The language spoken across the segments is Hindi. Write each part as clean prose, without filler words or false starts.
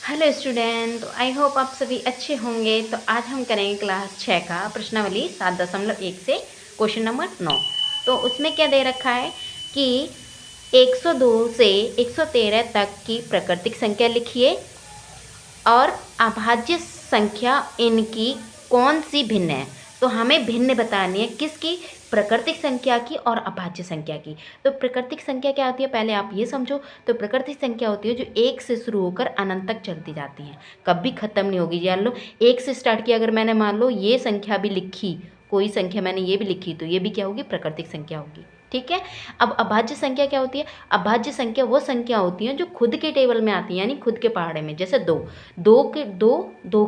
हेलो स्टूडेंट, तो आई होप आप सभी अच्छे होंगे। तो आज हम करेंगे क्लास 6 का प्रश्नावली 7.1 से क्वेश्चन नंबर 9। तो उसमें क्या दे रखा है कि 102 से 113 तक की प्राकृतिक संख्या लिखिए और अभाज्य संख्या इनकी कौन सी भिन्न है। तो हमें भिन्न बतानी है किसकी, प्राकृतिक संख्या की और अभाज्य संख्या की। तो प्राकृतिक संख्या क्या होती है पहले आप ये समझो। तो प्राकृतिक संख्या होती है जो एक से शुरू होकर अनंत तक चलती जाती है, कभी खत्म नहीं होगी। जान लो, एक से स्टार्ट किया, अगर मैंने मान लो ये संख्या भी लिखी, कोई संख्या मैंने ये भी लिखी, तो ये भी क्या होगी, प्राकृतिक संख्या होगी। ठीक है। अब अभाज्य संख्या क्या होती है? अभाज्य संख्या वो संख्या होती है जो खुद के टेबल में आती है, यानी खुद के पहाड़े में। जैसे दो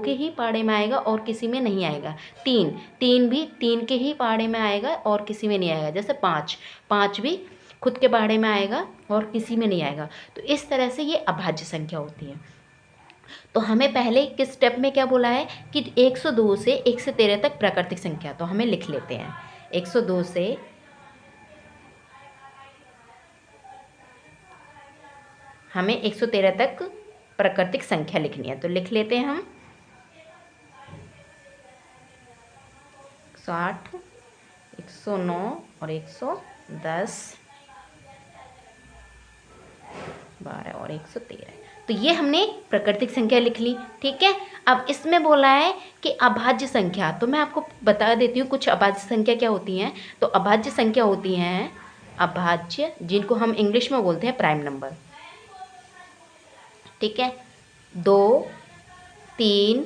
के ही पहाड़े में आएगा और किसी में नहीं आएगा। तीन भी तीन के ही पहाड़े में आएगा और किसी में नहीं आएगा। जैसे पाँच भी खुद के पहाड़े में आएगा और किसी में नहीं आएगा। तो इस तरह से ये अभाज्य संख्या होती है। तो हमें पहले किस स्टेप में क्या बोला है कि 102 से 113 तक प्राकृतिक संख्या। तो हमें लिख लेते हैं 102 से हमें 113 तक प्राकृतिक संख्या लिखनी है। तो लिख लेते हैं हम 108, 109 और 110, 12 और 113। तो ये हमने प्राकृतिक संख्या लिख ली। ठीक है। अब इसमें बोला है कि अभाज्य संख्या। तो मैं आपको बता देती हूँ कुछ अभाज्य संख्या क्या होती हैं। तो अभाज्य संख्या होती हैं अभाज्य, जिनको हम इंग्लिश में बोलते हैं प्राइम नंबर। ठीक है। 2, 3,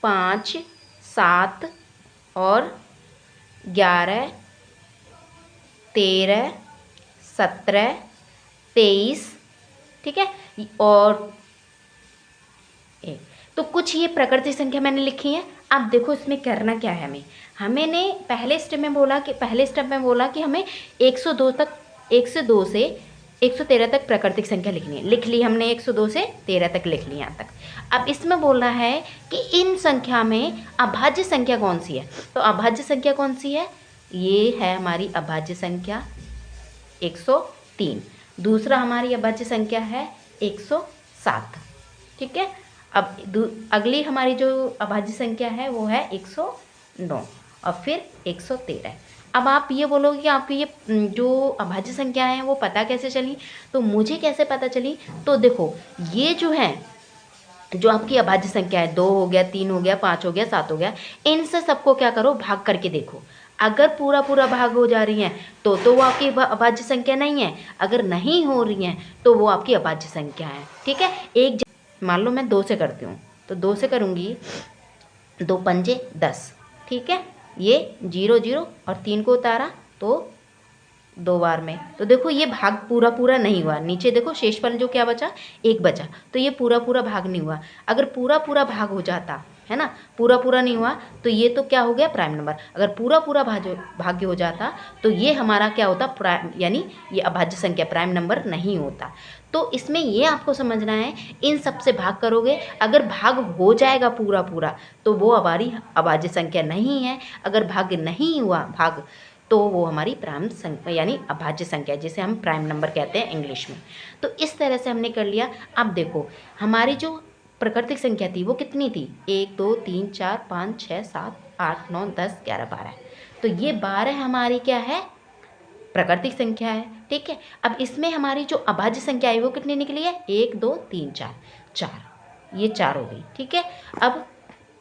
5, 7 और 11, 13, 17, 23। ठीक है। और एक, तो कुछ ये प्राकृतिक संख्या मैंने लिखी है। अब देखो इसमें करना क्या है हमें ने पहले स्टेप में बोला कि हमें 102 तक, 102 से 113 तक प्राकृतिक संख्या लिखनी है। लिख ली हमने, 102 से 13 तक लिख ली यहाँ तक। अब इसमें बोला है कि इन संख्या में अभाज्य संख्या कौन सी है। तो अभाज्य संख्या कौन सी है? ये है हमारी अभाज्य संख्या 103। दूसरा हमारी अभाज्य संख्या है 107। ठीक है। अब अगली हमारी जो अभाज्य संख्या है वो है 109 और फिर 113। अब आप ये बोलोगे कि आपकी ये जो अभाज्य संख्या है वो पता कैसे चली। तो मुझे कैसे पता चली, तो देखो ये जो है, जो आपकी अभाज्य संख्या है, 2 हो गया, 3 हो गया, 5 हो गया, 7 हो गया, इनसे सबको क्या करो, भाग करके देखो। अगर पूरा पूरा भाग हो जा रही हैं तो वो आपकी अभाज्य संख्या नहीं है। अगर नहीं हो रही हैं तो वो आपकी अभाज्य संख्या है। ठीक है। मान लो मैं 2 से करती हूँ, तो 2 से करूँगी, 2 पंजे 10। ठीक है। ये 0 0 और 3 को उतारा तो 2 बार में, तो देखो ये भाग पूरा पूरा नहीं हुआ। नीचे देखो शेषफल जो क्या बचा, 1 बचा। तो ये पूरा पूरा भाग नहीं हुआ। अगर पूरा पूरा भाग हो जाता है ना, पूरा पूरा नहीं हुआ, तो ये तो क्या हो गया, प्राइम नंबर। अगर पूरा पूरा भाग्य हो जाता तो ये हमारा क्या होता, प्राइम, यानी ये अभाज्य संख्या, प्राइम नंबर नहीं होता। तो इसमें ये आपको समझना है, इन सब से भाग करोगे, अगर भाग हो जाएगा पूरा पूरा तो वो हमारी अभाज्य संख्या नहीं है। अगर भाग्य नहीं हुआ भाग, तो वो हमारी प्राइम संख्या यानी अभाज्य संख्या, जिसे हम प्राइम नंबर कहते हैं इंग्लिश में। तो इस तरह से हमने कर लिया। अब देखो हमारी जो प्राकृतिक संख्या थी वो कितनी थी, 1 2 3 4 5 6 7 8 9 10 11 12। तो ये 12 हमारी क्या है, प्राकृतिक संख्या है। ठीक है। अब इसमें हमारी जो अभाज्य संख्या है वो कितनी निकली है, 1 2 3 4, 4। ये 4 हो गई। ठीक है। अब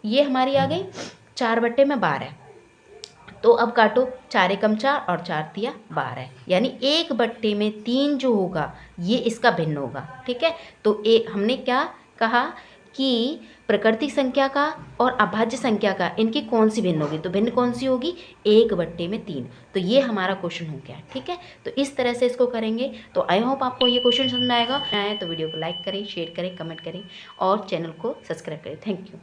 ये हमारी आ गई 4/12। तो अब काटो, 4 एकम 4 और 4 तिया 12, यानी 1/3 जो होगा ये इसका भिन्न होगा। ठीक है। तो हमने क्या कहा कि प्राकृतिक संख्या का और अभाज्य संख्या का, इनकी कौन सी भिन्न होगी। तो भिन्न कौन सी होगी, 1/3। तो ये हमारा क्वेश्चन हो गया। ठीक है। तो इस तरह से इसको करेंगे। तो आई होप आपको ये क्वेश्चन समझ में आएगा। तो वीडियो को लाइक करें, शेयर करें, कमेंट करें और चैनल को सब्सक्राइब करें। Thank you.